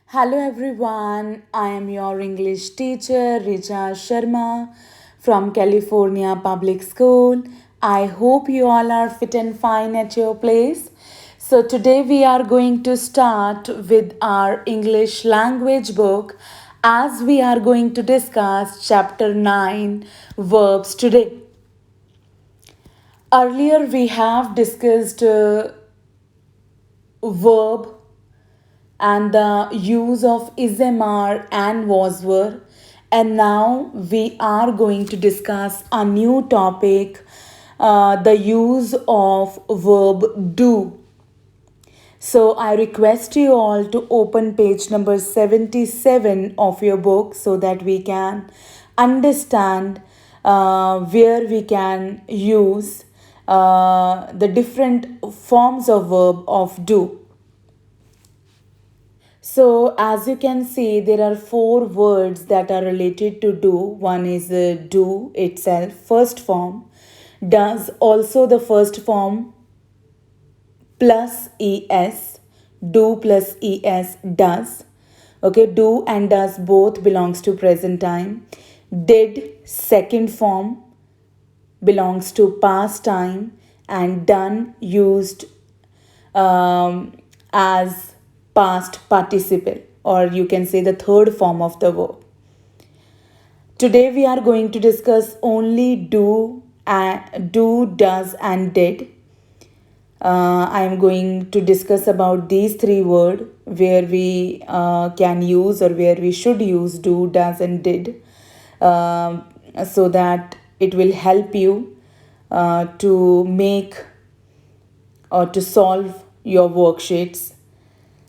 Hello everyone, I am your English teacher Richa Sharma from California Public School. I hope you all are fit and fine at your place. So, today we are going to start with our English language book as we are going to discuss chapter 9 verbs today. Earlier, we have discussed verb and the use of is-am-are and was-were. And now we are going to discuss a new topic, the use of verb do. So I request you all to open page number 77 of your book so that we can understand where we can use the different forms of verb of do. So, as you can see, there are four words that are related to do. One is do itself, first form, does also the first form plus es, do plus es, does. Okay, do and does both belongs to present time. Did second form belongs to past time, and done used as past participle, or you can say the third form of the verb. Today we are going to discuss only do, does, and did. I am going to discuss about these three words where we can use or where we should use do, does, and did, so that it will help you to make or to solve your worksheets.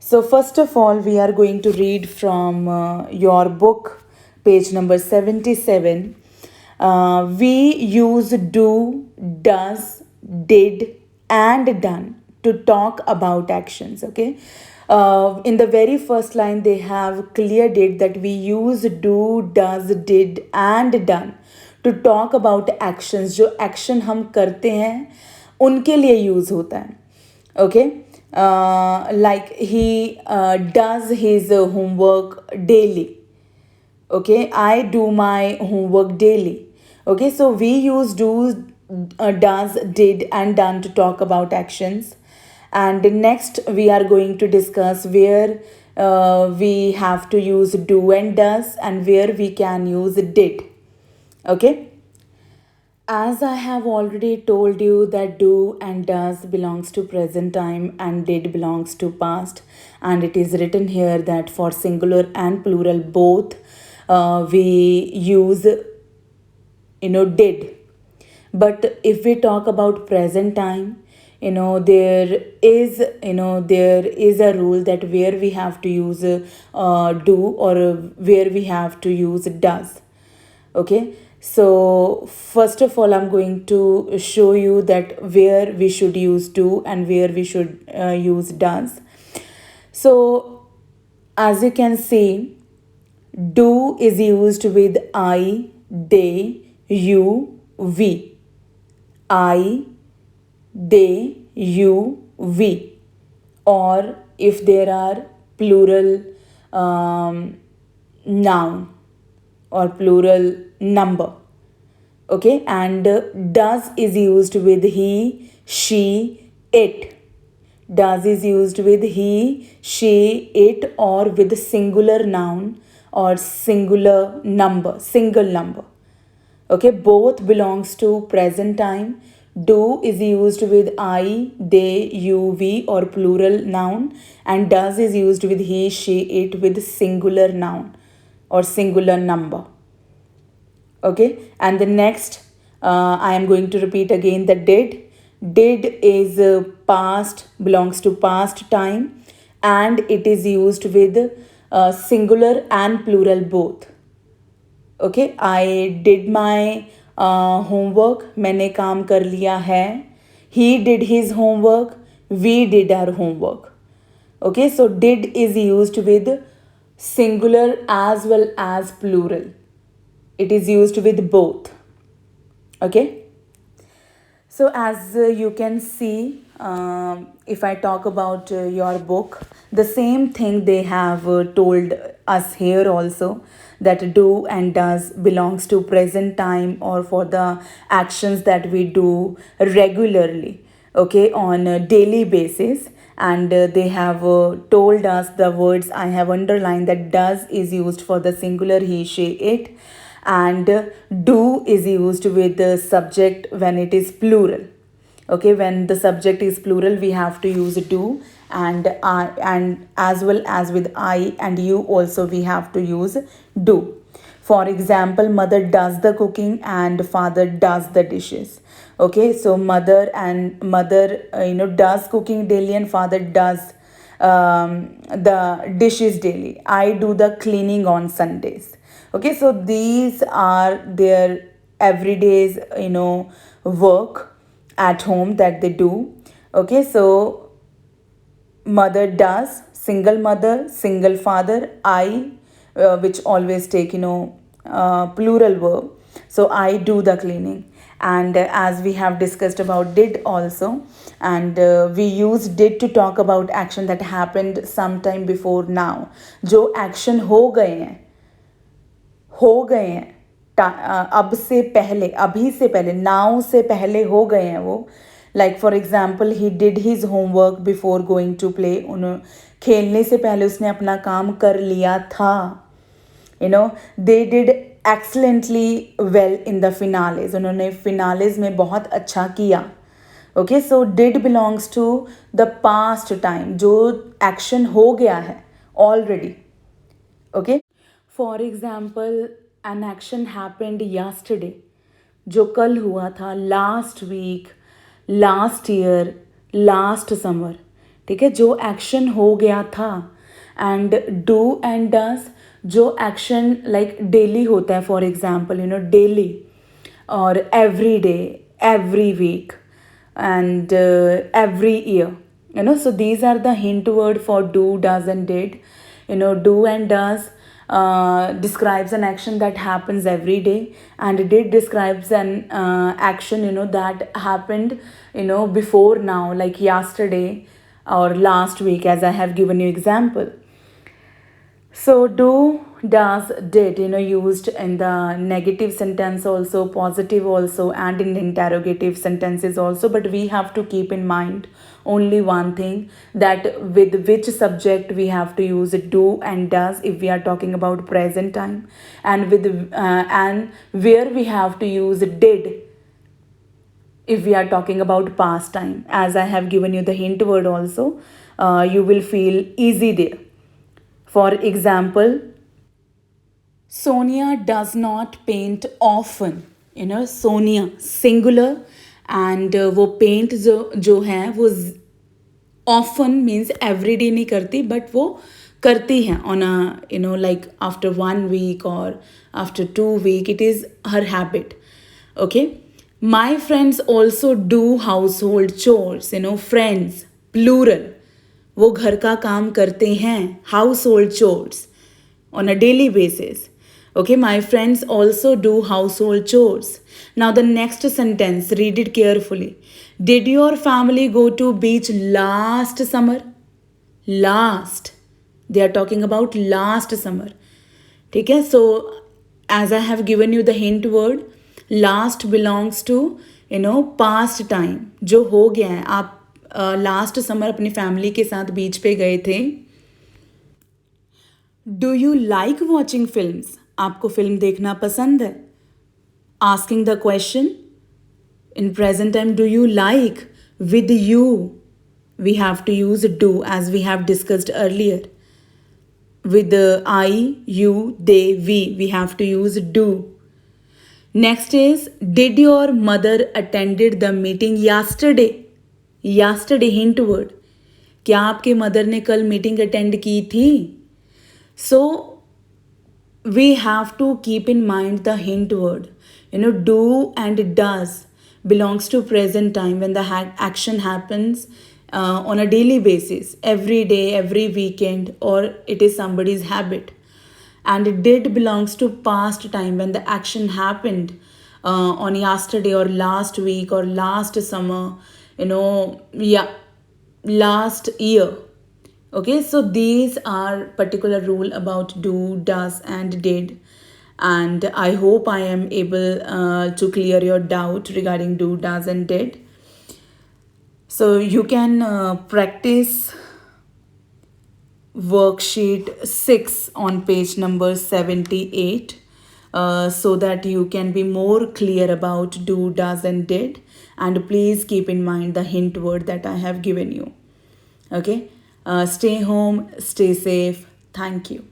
So, first of all, we are going to read from your book, page number 77. We use do, does, did, and done to talk about actions. Okay. In the very first line, they have cleared it that we use do, does, did, and done to talk about actions. जो action हम करते हैं उनके लिए use होता है. Okay. Like he does his homework daily. Okay, I do my homework daily. Okay, so we use do, does, did, and done to talk about actions. And next we are going to discuss where we have to use do and does, and where we can use did. Okay. As I have already told you that do and does belongs to present time and did belongs to past, and it is written here that for singular and plural both we use did. But if we talk about present time, there is a rule that where we have to use do, or where we have to use does. Okay, so first of all, I'm going to show you that where we should use do and where we should use does. So as you can see, do is used with I, they, you, we. I, they, you, we. Or if there are plural noun or plural number. Okay, and does is used with he, she, it. Does is used with he, she, it, or with singular noun or singular number, single number. Okay, both belongs to present time. Do is used with I, they, you, we, or plural noun, and does is used with he, she, it with singular noun or singular number. Okay, and the next I am going to repeat again the did. Did is past, belongs to past time, and it is used with singular and plural both. Okay, I did my homework, मैंने काम कर लिया है. He did his homework, we did our homework. Okay, so did is used with singular as well as plural. It is used with both. Okay, So, as you can see, if I talk about your book, the same thing they have told us here also, that do and does belongs to present time or for the actions that we do regularly, okay, on a daily basis. And they have told us the words I have underlined, that does is used for the singular he, she, it, and do is used with the subject when it is plural. Okay, when the subject is plural we have to use do, and I, and as well as with I and you also we have to use do. For example, mother does the cooking and father does the dishes. Okay, so mother does cooking daily and father does the dishes daily. I do the cleaning on Sundays. Okay, so these are their everyday's work at home that they do. Okay, so mother does, single father, I, which always take plural verb. So I do the cleaning. And as we have discussed about did also, and we use did to talk about action that happened sometime before now, जो action हो गए हैं अब से पहले, अभी से पहले, नाउ से पहले हो गए हैं वो. Like for example, he did his homework before going to play. खेलने से पहले उसने अपना काम कर लिया था. They did excellently well in the finales. उन्होंने फिनालेज में बहुत अच्छा किया. Okay, so did belongs to the past time, जो एक्शन हो गया है already. Okay, for example, an action happened yesterday, जो कल हुआ था, last week, last year, last summer. ठीक है, जो एक्शन हो गया था. एंड डू एंड डज, जो एक्शन लाइक डेली होता है, फॉर एग्जाम्पल डेली और every day, every week and every year. So these are the hint word for do, does and did. Do and does describes an action that happens every day, and did describes an action that happened before now, like yesterday or last week, as I have given you example. So do, does, did used in the negative sentence also, positive also, and in interrogative sentences also. But we have to keep in mind only one thing, that with which subject we have to use do and does if we are talking about present time, and with and where we have to use did if we are talking about past time. As I have given you the hint word also, you will feel easy there. For example, Sonia does not paint often. Sonia singular, and वो paint जो है वो often means every day नहीं करती, but वो करती है on a like after 1 week or after 2 week. It is her habit. Okay, my friends also do household chores. Friends plural, वो घर का काम करते हैं, household chores on a daily basis. Okay, my friends also do household chores. Now the next sentence, read it carefully. Did your family go to beach last summer? Last, they are talking about last summer. ठीक है, so as I have given you the hint word, last belongs to past time, जो हो गया है. आप last summer अपनी family के साथ बीच पे गए थे. Do you like watching films? आपको फिल्म देखना पसंद है? Asking the question in present time, do you like, with you we have to use do, as we have discussed earlier. With I, you, they, we have to use do. Next is, did your mother attended the meeting yesterday? Yesterday hint word, क्या आपके mother ने कल meeting attend की थी? So we have to keep in mind the hint word. Do and does belongs to present time when the action happens on a daily basis, every day, every weekend, or it is somebody's habit. And did belongs to past time when the action happened on yesterday or last week or last summer, yeah, last year. Okay, so these are particular rule about do, does, and did. And I hope I am able to clear your doubt regarding do, does, and did. So you can practice worksheet 6 on page number 78, so that you can be more clear about do, does, and did. And please keep in mind the hint word that I have given you. Okay, stay home, stay safe. Thank you.